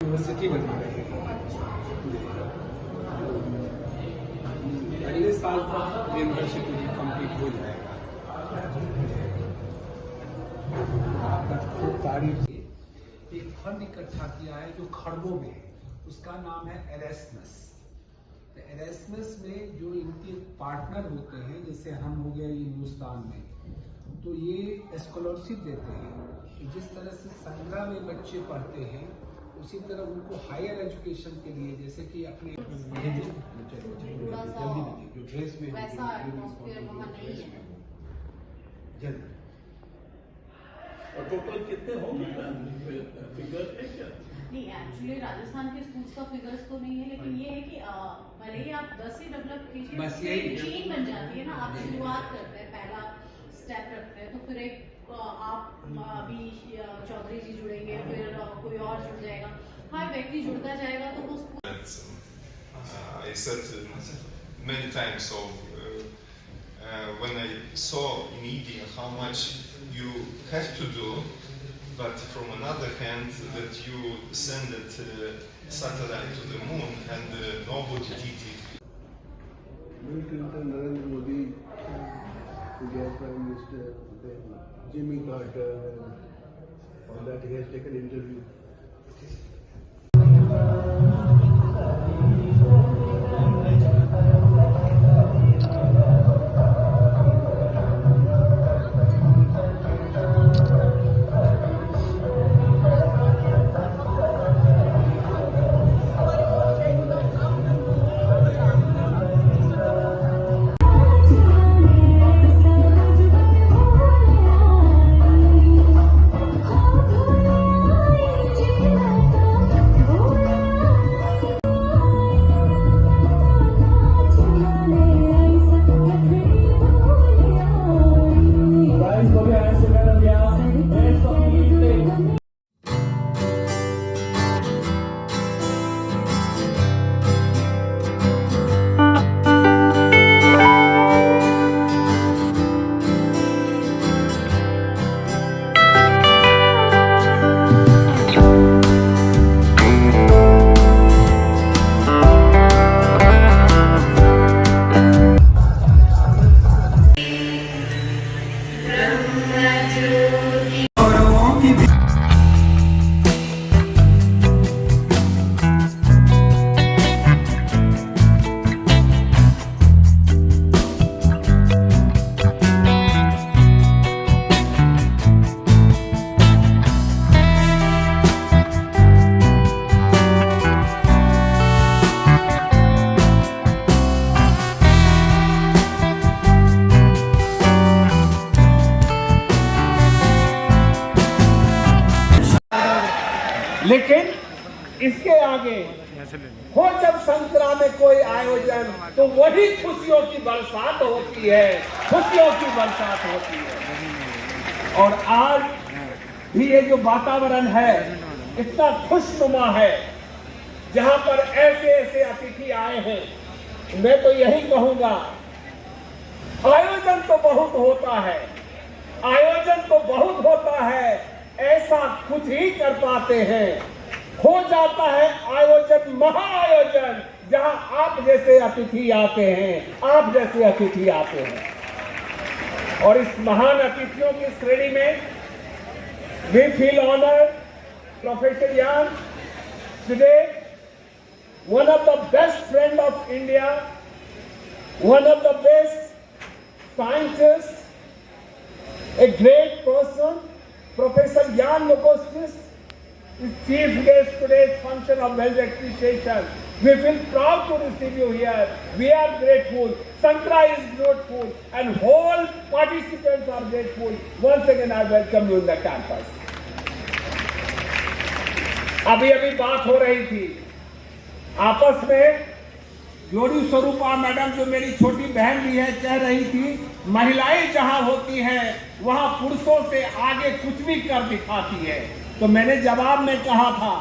University बना रहे हैं। अगले साल तक मेंबरशिप कंप्लीट हो जाएगा। तारीफ एक फंड इकट्ठा किया है जो खरबों में है, उसका नाम है एरेस्मस। एरेस्मस में जो इनके पार्टनर होते हैं, जैसे हम हो गए हिंदुस्तान में, तो ये स्कॉलरशिप देते हैं। जिस तरह से संगरा में बच्चे पढ़ते हैं, उसी तरह उनको हायर एजुकेशन के लिए, जैसे कि अपने जो ड्रेस में जल्दी और टोटल कितने होंगे फिगर है क्या? नहीं, एक्चुअली राजस्थान के स्कूल्स का फिगर्स तो नहीं है, लेकिन ये है कि भले ही आप 10 ही डेवलप कीजिए, बस यही चेन बन जाती है ना। आप शुरुआत करते हैं, पहला स्टेप रखते हैं, तो फिर एक आप अभी चौधरी जी जुड़ेंगे, फिर कोई और जुड़ जाएगा, हर व्यक्ति जुड़ता जाएगा, तो वो I said many times, so when I saw in India how much you have to do, but from another hand that you send it satellite to the moon and nobody did it. Bill Clinton, Narendra Modi, India's Prime Minister, then Jimmy Carter, and all that, he has taken interview. इसके आगे हो जब संक्रा में कोई आयोजन तो वही खुशियों की बरसात होती है, खुशियों की बरसात होती है। और आज भी ये जो वातावरण है इतना खुशनुमा है, जहां पर ऐसे ऐसे अतिथि आए हैं, मैं तो यही कहूंगा आयोजन तो बहुत होता है, आयोजन तो बहुत होता है, ऐसा कुछ ही कर पाते हैं। हो जाता है आयोजन महाआयोजन, जहां आप जैसे अतिथि आते हैं, आप जैसे अतिथि आते हैं। और इस महान अतिथियों की श्रेणी में वी फील ऑनर्ड प्रोफेसर यान today, one of the best friend of India, one of the best scientists, a great person, Professor Jan Lukostis is chief guest today's function of Wealth Appreciation. We feel proud to receive you here. We are grateful. Sankra is grateful, and whole participants are grateful. Once again, I welcome you in the campus. अभी बात हो रही थी आपस में, जोड़ी स्वरूपा madam जो मेरी छोटी बहन भी है कह रही थी, महिलाएं जहां होती हैं वहां पुरुषों से आगे कुछ भी कर दिखाती है। तो मैंने जवाब में कहा था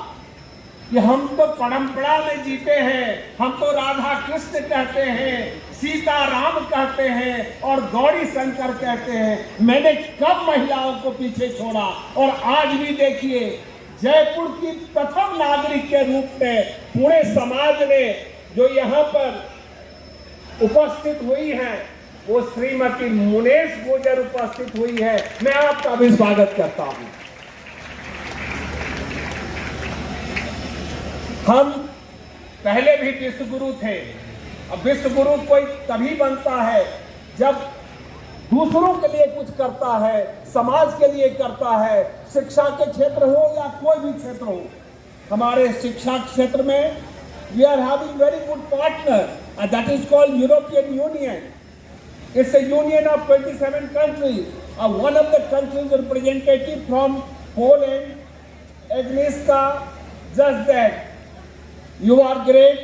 कि हम तो परंपरा में जीते हैं, हम तो राधा कृष्ण कहते हैं, सीता राम कहते हैं और गौरी शंकर कहते हैं। मैंने कब महिलाओं को पीछे छोड़ा? और आज भी देखिए, जयपुर की प्रथम नागरिक के रूप में पूरे समाज ने जो यहाँ पर उपस्थित हुई है, वो श्रीमती मुनेश गुर्जर उपस्थित हुई है। मैं आपका भी स्वागत करता हूं। हम पहले भी विश्वगुरु थे। अब विश्वगुरु कोई तभी बनता है जब दूसरों के लिए कुछ करता है, समाज के लिए करता है, शिक्षा के क्षेत्र हो या कोई भी क्षेत्र हो। हमारे शिक्षा क्षेत्र में we are having very good partner, and that is called European Union. It's a union of 27 countries. One of the countries representative from Poland, Agnieszka, just that. You are great.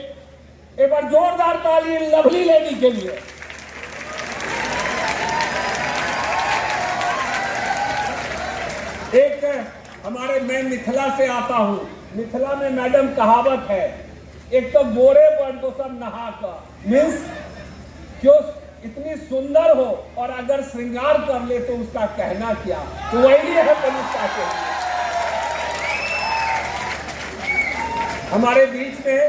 एक बार जोरदार ताली लवली लेडी के लिए। एक हमारे, मैं मिथिला से आता हूं, मिथिला में मैडम कहावत है, एक तो गोरे बन तो सब नहा का, मीन्स क्यों इतनी सुंदर हो और अगर श्रृंगार कर ले तो उसका कहना क्या। तो वही है कनिष्ठा के। हमारे बीच में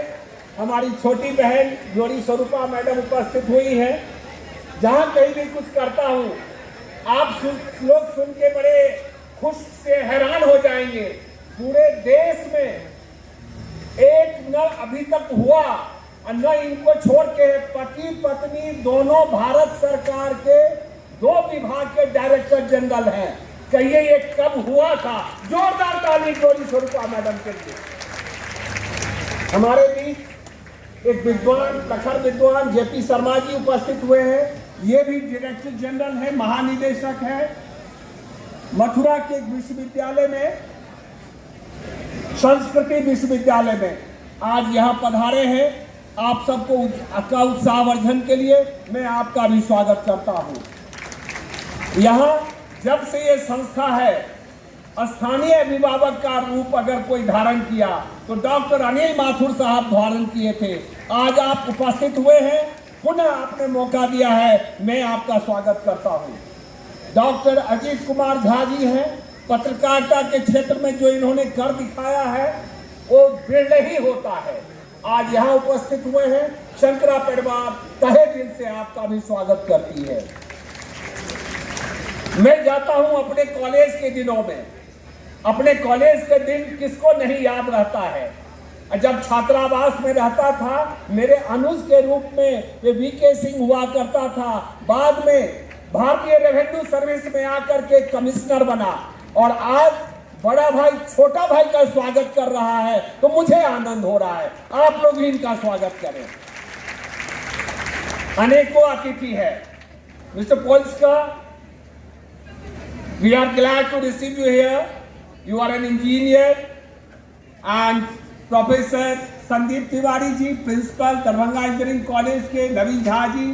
हमारी छोटी बहन जोड़ी स्वरूपा मैडम उपस्थित हुई है। जहां कहीं भी कुछ करता हूं, आप लोग सुन के बड़े खुश से हैरान हो जाएंगे। पूरे देश में एक न अभी तक हुआ और न इनको छोड़ के पति पत्नी दोनों भारत सरकार के 2 विभाग के डायरेक्टर जनरल हैं। कहिए ये कब हुआ था? जोरदार ताली जोड़ी स्वरूपा मैडम के लिए। हमारे बीच एक विद्वान, प्रखर विद्वान जेपी शर्मा जी उपस्थित हुए हैं। ये भी डायरेक्टर जनरल है, महानिदेशक है मथुरा के विश्वविद्यालय में, संस्कृति विश्वविद्यालय में। आज यहाँ पधारे हैं। आप सबको का उत्साहवर्धन के लिए मैं आपका भी स्वागत करता हूँ। यहाँ जब से ये संस्था है, स्थानीय अभिभावक का रूप अगर कोई धारण किया तो डॉक्टर अनिल माथुर साहब धारण किए थे। आज आप उपस्थित हुए हैं, पुनः आपने मौका दिया है, मैं आपका स्वागत करता हूँ। डॉक्टर अजीत कुमार झा जी हैं, पत्रकारिता के क्षेत्र में जो इन्होंने कर दिखाया है वो बिरले ही होता है। आज यहाँ उपस्थित हुए हैं। शंकरा परिवार तहे दिल से आपका भी स्वागत करती है। मैं जाता हूँ अपने कॉलेज के दिनों में। अपने कॉलेज के दिन किसको नहीं याद रहता है। जब छात्रावास में रहता था, मेरे अनुज के रूप में ये वीके सिंह हुआ करता था। बाद में भारतीय रेवेन्यू सर्विस में आकर के कमिश्नर बना और आज बड़ा भाई छोटा भाई का स्वागत कर रहा है, तो मुझे आनंद हो रहा है। आप लोग भी इनका स्वागत करें। अनेकों अतिथि है। Mister Polska, we are glad to receive you here. You are an engineer and professor Sandeep Tiwari ji, principal Darbhanga engineering college के नवीन झा जी,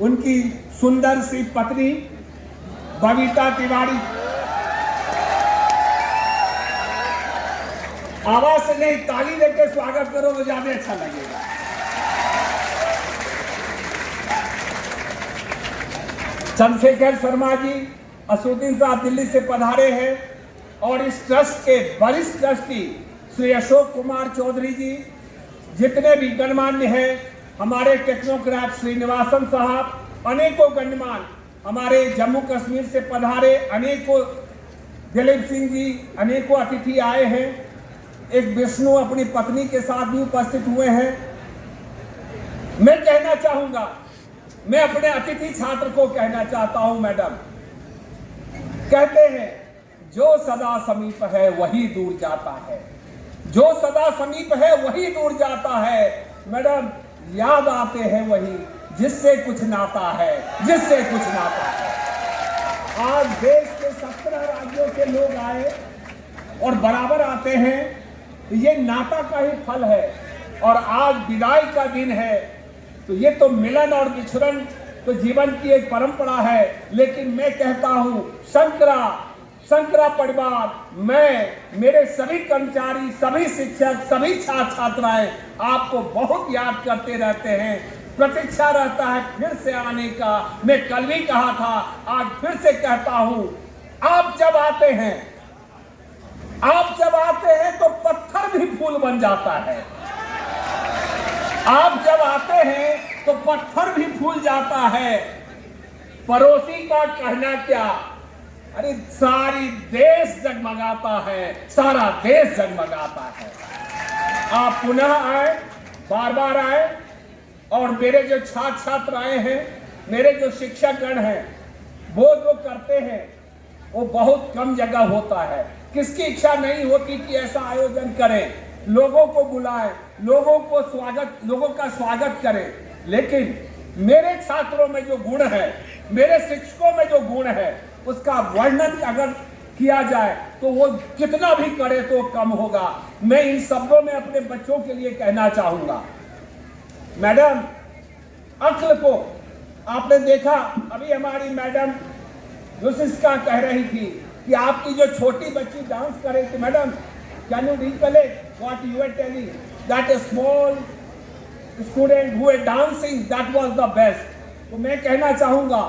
उनकी सुंदर सी पत्नी बबीता तिवारी। आवाज से नहीं, ताली लेके स्वागत करो तो ज्यादा अच्छा लगेगा। चंद्रशेखर शर्मा जी, असुद्दीन साहब दिल्ली से पधारे हैं, और इस ट्रस्ट के वरिष्ठ ट्रस्टी श्री अशोक कुमार चौधरी जी, जितने भी गणमान्य हैं, हमारे टेक्नोक्रेट श्रीनिवासन साहब, अनेकों गणमान्य हमारे जम्मू कश्मीर से पधारे, अनेकों दिलीप सिंह जी, अनेकों अतिथि आए हैं। एक विष्णु अपनी पत्नी के साथ भी उपस्थित हुए हैं। मैं कहना चाहूंगा, मैं अपने अतिथि छात्र को कहना चाहता हूं, मैडम, कहते हैं जो सदा समीप है वही दूर जाता है, जो सदा समीप है वही दूर जाता है। मैडम, याद आते हैं वही जिससे कुछ नाता है, जिससे कुछ नाता है। आज देश के 17 राज्यों के लोग आए और बराबर आते हैं, ये नाता का ही फल है। और आज विदाई का दिन है, तो ये तो मिलन और विछड़न तो जीवन की एक परंपरा है। लेकिन मैं कहता हूं, शंकरा परिवार, मैं, मेरे सभी कर्मचारी, सभी शिक्षक, सभी छात्र छात्राएं आपको बहुत याद करते रहते हैं। प्रतीक्षा रहता है फिर से आने का। मैं कल भी कहा था, आज फिर से कहता हूं, आप जब आते हैं तो पत्थर भी फूल बन जाता है। आप जब आते हैं तो पत्थर भी फूल जाता है। पड़ोसी का कहना क्या, अरे सारी देश जगमगाता है, सारा देश जगमगाता है। आप पुनः आए, बार बार आए, और मेरे जो छात्र छात्र आए हैं, मेरे जो शिक्षक गण हैं, वो जो करते हैं वो बहुत कम जगह होता है। किसकी इच्छा नहीं होती कि ऐसा आयोजन करें, लोगों को बुलाएं, लोगों का स्वागत करें। लेकिन मेरे छात्रों में जो गुण है, मेरे शिक्षकों में जो गुण है, उसका वर्णन अगर किया जाए तो वो कितना भी करे तो कम होगा। मैं इन शब्दों में अपने बच्चों के लिए कहना चाहूंगा, मैडम, अक्ल को आपने देखा, अभी हमारी मैडम रुचिका कह रही थी कि आपकी जो छोटी बच्ची डांस कर रही थी, madam, can you recollect what you are telling, that a small student who is dancing, that was the best. तो मैं कहना चाहूंगा,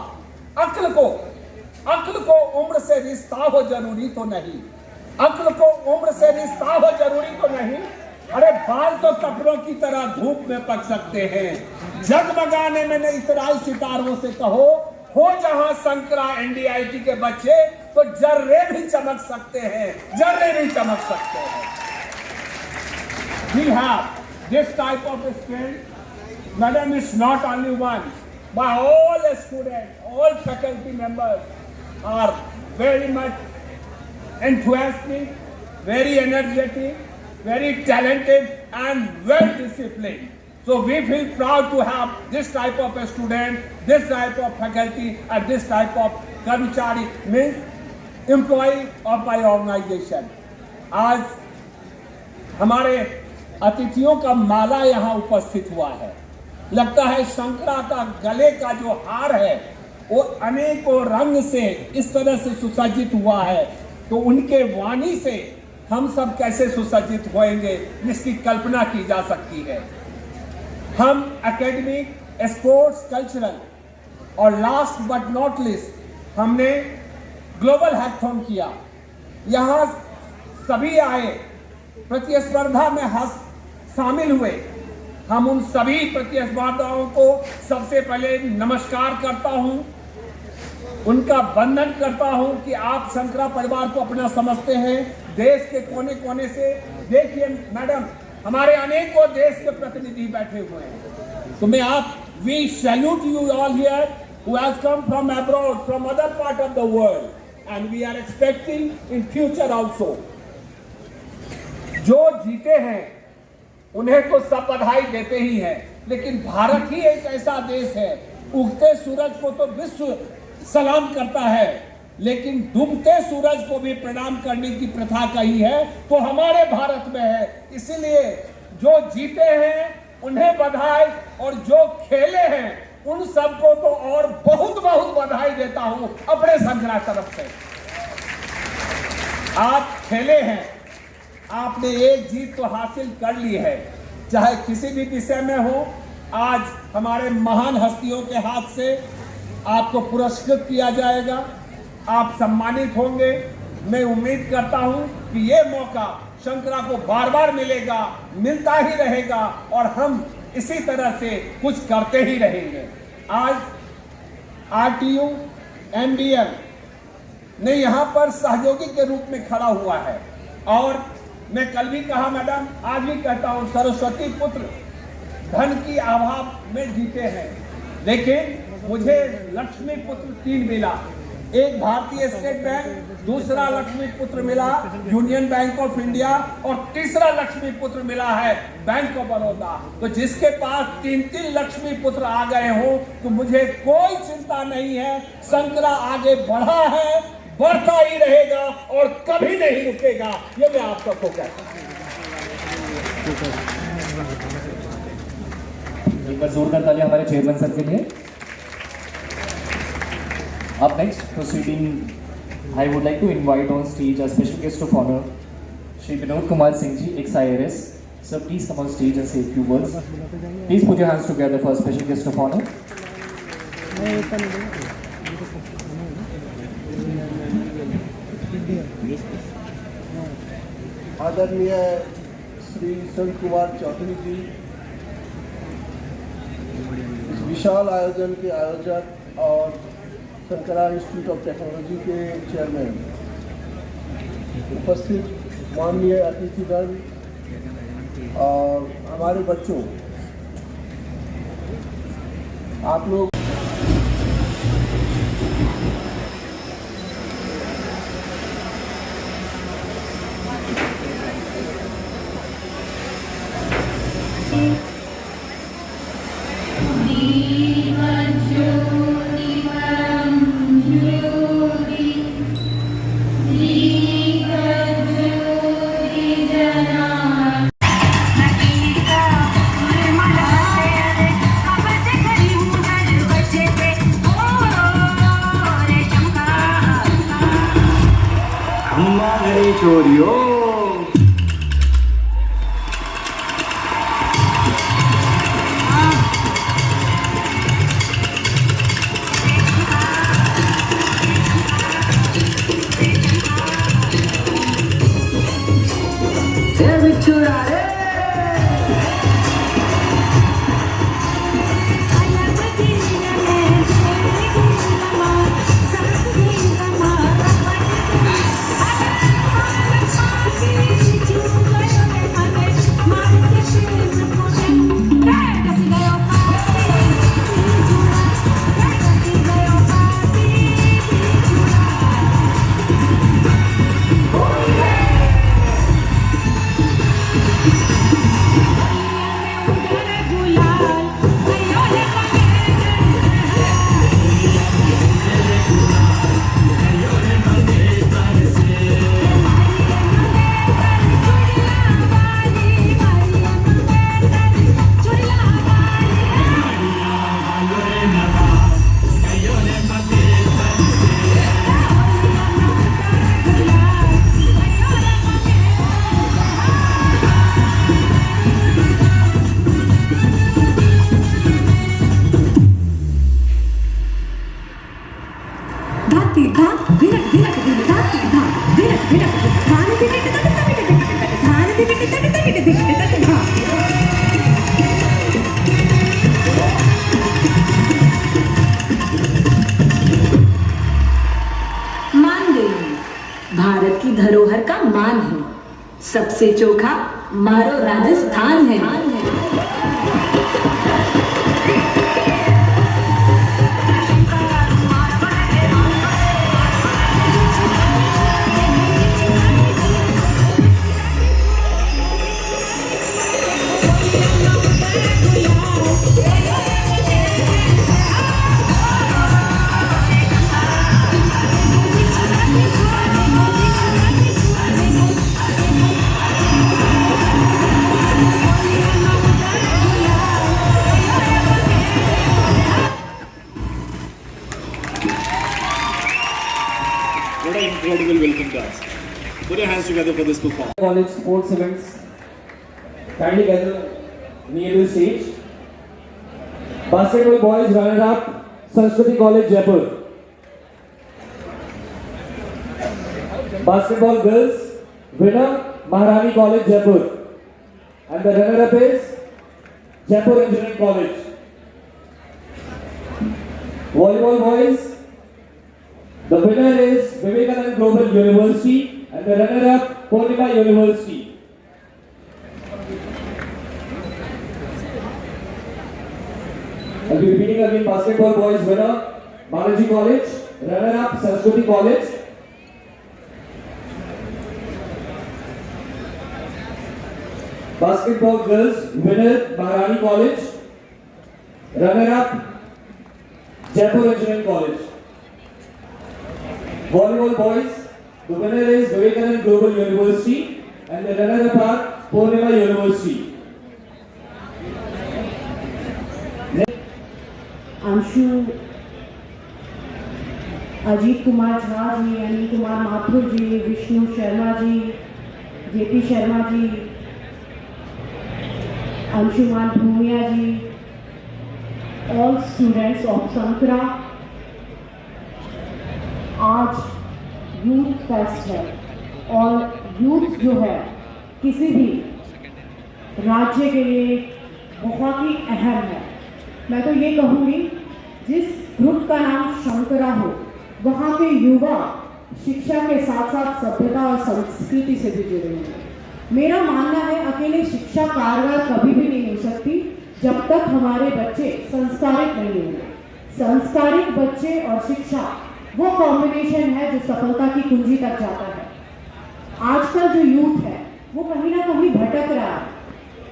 अक्ल को उम्र से रिश्ता हो जरूरी तो नहीं, अक्ल को उम्र से रिश्ता हो जरूरी तो नहीं। अरे बाल तो कपड़ों की तरह धूप में पक सकते हैं, जगमगाने में नहीं इतराई सितारों से कहो, हो जहां शंकरा एनडीआईटी के बच्चे तो जर्रे भी चमक सकते हैं, जर्रे भी चमक सकते हैं। We have this type of strength, madam, is not only one, but all the students, all faculty members are very much enthusiastic, very energetic, very talented and well disciplined. So we feel proud to have this type of a student, this type of faculty and this type of कर्मचारी, means employee of my organization. आज हमारे अतिथियों का माला यहाँ उपस्थित हुआ है। लगता है शंकरा का गले का जो हार है वो अनेकों रंग से इस तरह से सुसज्जित हुआ है, तो उनके वाणी से हम सब कैसे सुसज्जित होंगे जिसकी कल्पना की जा सकती है। हम एकेडमिक, स्पोर्ट्स, कल्चरल और लास्ट बट नॉट लिस्ट हमने ग्लोबल हैकाथॉन किया। यहाँ सभी आए, प्रतिस्पर्धा में शामिल हुए। हम उन सभी प्रतिस्पर्धाओं को सबसे पहले नमस्कार करता हूँ, उनका वंदन करता हूँ कि आप शंकरा परिवार को अपना समझते हैं। देश के कोने कोने से देखिए मैडम, हमारे अनेकों देश के प्रतिनिधि बैठे हुए हैं। तो मैं आप, we salute you all here who has come from abroad, from other part of the world, and we are expecting in future also. जो जीते हैं उन्हें तो सब बधाई देते ही हैं, लेकिन भारत ही एक ऐसा देश है, उगते सूरज को तो विश्व सलाम करता है, लेकिन डूबते सूरज को भी प्रणाम करने की प्रथा कही है तो हमारे भारत में है। इसलिए जो जीते हैं उन्हें बधाई, और जो खेले हैं उन सबको तो और बहुत बहुत बधाई देता हूं अपने संघरा तरफ से। आप खेले हैं, आपने एक जीत तो हासिल कर ली है, चाहे किसी भी विषय में हो। आज हमारे महान हस्तियों के हाथ से आपको पुरस्कृत किया जाएगा, आप सम्मानित होंगे। मैं उम्मीद करता हूं कि ये मौका शंकरा को बार बार मिलेगा, मिलता ही रहेगा, और हम इसी तरह से कुछ करते ही रहेंगे। आज RTU MDM ने यहाँ पर सहयोगी के रूप में खड़ा हुआ है, और मैं कल भी कहा मैडम, आज भी कहता हूँ, सरस्वती पुत्र धन की अभाव में जीते हैं, लेकिन मुझे लक्ष्मी पुत्र 3 मिला। एक भारतीय स्टेट बैंक, दूसरा लक्ष्मी पुत्र मिला यूनियन बैंक ऑफ इंडिया, और तीसरा लक्ष्मी पुत्र मिला है बैंक ऑफ बड़ौदा। तो जिसके पास 3-3 लक्ष्मी पुत्र आ गए हो तो मुझे कोई चिंता नहीं है। शंकरा आगे बढ़ा है, बढ़ता ही रहेगा और कभी नहीं रुकेगा, ये मैं आप सबको कहता हूं। एक बार जोरदार तालियां हमारे चेयरमैन सर के लिए। Up next, proceeding, I would like to invite on stage a special guest of honor, Shri Vinod Kumar Singh ji, ex-IRS. Sir, please come on stage and say a few words. Please put your hands together for a special guest of honor. आदरणीय श्री संत कुमार चौधरी जी, इस विशाल आयोजन के आयोजक और Shankara institute of technology के chairman, उपस्थित माननीय अतिथिगण और हमारे बच्चों, आप लोग छोड़ियो चुरा रे भारत की धरोहर का मान है, सबसे चोखा मारो राजस्थान है। does. Put your hands together for this performance. College sports events. Kindly gather near the stage. Basketball boys runner-up, Sanskriti College, Jaipur. Basketball girls winner, Maharani College, Jaipur. And the runner-up is Jaipur Engineering College. Volleyball boys, the winner is Vivekananda Global University and the runner-up Purnima University. I'll be repeating again. Basketball boys winner Balaji College, runner-up Sanskriti College. Basketball girls winner Maharani College, runner-up Jaipur Engineering College. Volleyball boys, the winner is Vivekananda Global University and the runner-up are Purnima University. Anshu, Ajit Kumar Jha ji, Anil Kumar Mathur ji, Vishnu Sharma ji, JP Sharma ji, Anshuman Bhumiya ji, all students of Sankara. आज youth fest है और youth जो है किसी भी राज्य के लिए बहुत ही अहम है। मैं तो ये कहूँगी जिस ग्रुप का नाम शंकरा हो वहाँ के युवा शिक्षा के साथ साथ सभ्यता और संस्कृति से भी जुड़े हैं। मेरा मानना है अकेले शिक्षा कारगर कभी भी नहीं हो सकती जब तक हमारे बच्चे संस्कारित नहीं होंगे। संस्कारित बच्चे और शिक्षा वो कॉम्बिनेशन है जो सफलता की कुंजी तक जाता है। आजकल जो यूथ है वो कहीं ना कहीं भटक रहा है।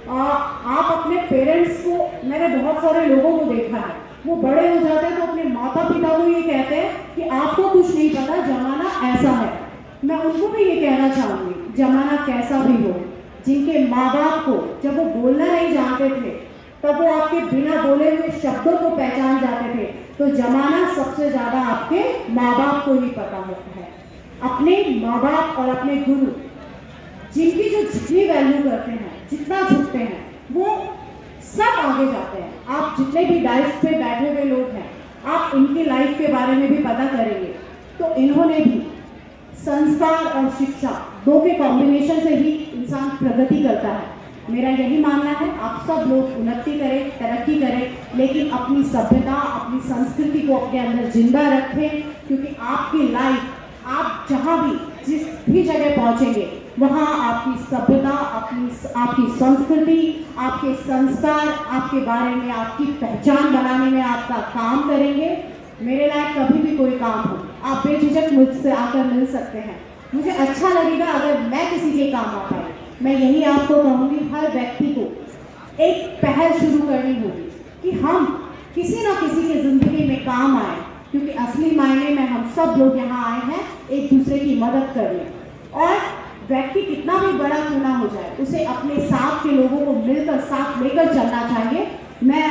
आप अपने पेरेंट्स को, मैंने बहुत सारे लोगों को देखा है, वो बड़े हो जाते हैं तो अपने माता पिता को ये कहते हैं कि आपको कुछ नहीं पता, जमाना ऐसा है। मैं उनको भी ये कहना चाहूँगी, जमाना कैसा भी हो, जिनके माँ बाप को जब वो बोलना नहीं जानते थे तब वो आपके बिना बोले हुए शब्दों को पहचान जाते थे, तो जमाना सबसे ज़्यादा आपके माँ बाप को ही पता होता है। अपने माँ बाप और अपने गुरु जिनकी जो जितनी वैल्यू करते हैं, जितना झुकते हैं, वो सब आगे जाते हैं। आप जितने भी डाइस पे बैठे हुए लोग हैं, आप इनकी लाइफ के बारे में भी पता करेंगे तो इन्होंने भी संस्कार और शिक्षा दो के कॉम्बिनेशन से ही इंसान प्रगति करता है। मेरा यही मानना है आप सब लोग उन्नति करें, तरक्की करें, लेकिन अपनी सभ्यता, अपनी संस्कृति को अपने अंदर जिंदा रखें, क्योंकि आपकी लाइफ, आप जहाँ भी जिस भी जगह पहुँचेंगे वहाँ आपकी सभ्यता, आपकी संस्कृति, आपके संस्कार, आपके बारे में आपकी पहचान बनाने में आपका काम करेंगे। मेरे लायक कभी भी कोई काम हो, आप बेझिझक मुझसे आकर मिल सकते हैं। मुझे अच्छा लगेगा अगर मैं किसी के काम आ पाई। मैं यही आपको कहूँगी, हर व्यक्ति को एक पहल शुरू करनी होगी कि हम किसी ना किसी की ज़िंदगी में काम आए, क्योंकि असली मायने में हम सब लोग यहाँ आए हैं एक दूसरे की मदद करने। और व्यक्ति कितना भी बड़ा क्यों ना हो जाए, उसे अपने साथ के लोगों को मिलकर साथ लेकर चलना चाहिए। मैं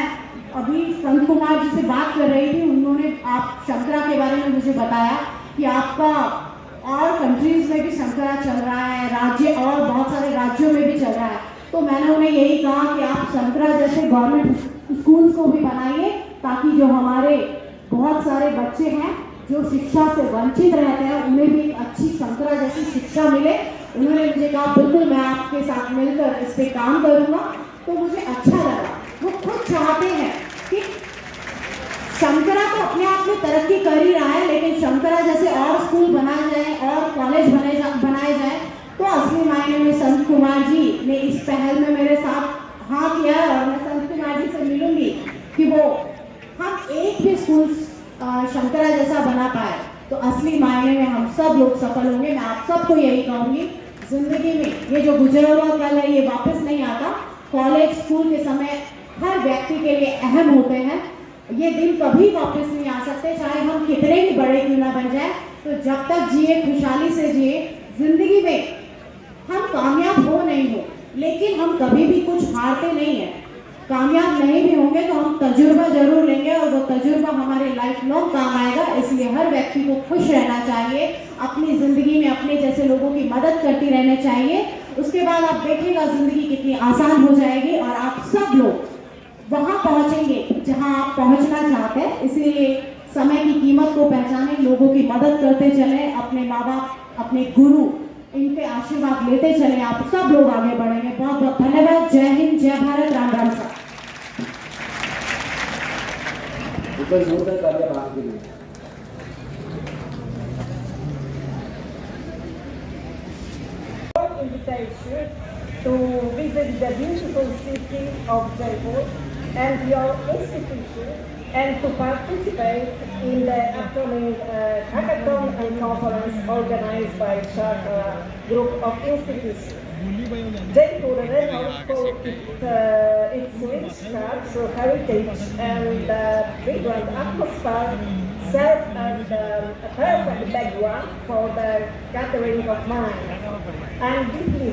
अभी संत कुमार जी से बात कर रही थी, उन्होंने आप शंकरा के बारे में मुझे बताया कि आपका और कंट्रीज में भी शंकरा चल रहा है, राज्य और बहुत सारे राज्यों में भी चल रहा है। तो मैंने उन्हें यही कहा कि आप शंकरा जैसे गवर्नमेंट स्कूल्स को भी बनाइए, ताकि जो हमारे बहुत सारे बच्चे हैं जो शिक्षा से वंचित रहते हैं उन्हें भी अच्छी शंकरा जैसी शिक्षा मिले। उन्होंने मुझे कहा बिल्कुल मैं आपके साथ मिलकर इस पे काम करूँगा। तो मुझे अच्छा लगा, वो खुद चाहते हैं कि शंकरा तो अपने आप में तरक्की कर ही रहा है, लेकिन शंकरा जैसे और स्कूल बनाए जाए और कॉलेज बनाए जाए। तो असली मायने में संत कुमार जी ने इस पहल में मेरे साथ हाँ किया है और मैं संत कुमार जी से मिलूंगी कि वो हम एक भी स्कूल शंकरा जैसा बना पाए तो असली मायने में हम सब लोग सफल होंगे। मैं आप सबको यही कहूँगी, जिंदगी में ये जो गुजरा हुआ कल है ये वापस नहीं आता। कॉलेज स्कूल के समय हर व्यक्ति के लिए अहम होते हैं, ये दिन कभी वापस नहीं आ सकते, चाहे हम कितने भी बड़े क्यों ना बन जाए। तो जब तक जिए, खुशहाली से जिए। जिंदगी में हम कामयाब हो नहीं हो, लेकिन हम कभी भी कुछ हारते नहीं हैं। कामयाब नहीं भी होंगे तो हम तजुर्बा जरूर लेंगे और वो तजुर्बा हमारे लाइफ लॉन्ग काम आएगा। इसलिए हर व्यक्ति को खुश रहना चाहिए, अपनी ज़िंदगी में अपने जैसे लोगों की मदद करती रहना चाहिए। उसके बाद आप देखिएगा ज़िंदगी कितनी आसान हो जाएगी और आप सब लोग वहाँ पहुँचेंगे जहाँ आप पहुँचना चाहते हैं। इसीलिए समय की कीमत को पहचानें, लोगों की मदद करते चलें, अपने माँ बाप, अपने गुरु, इनके आशीर्वाद लेते चलें, आप सब लोग आगे बढ़ेंगे। बहुत बहुत धन्यवाद। जय हिंद, जय भारत, राम राम सर। जोरदार तालियां बात के लिए। Invitation to visit the beautiful city of Jaipur and your institution, and to participate in the upcoming hackathon and conference organized by Chakra Group of Institutions. Jaipur, renowned for its rich cultural heritage and vibrant atmosphere, serves as a perfect background for the gathering of minds. I am deeply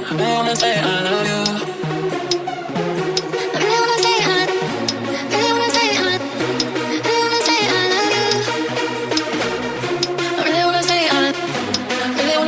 I really wanna say I love you.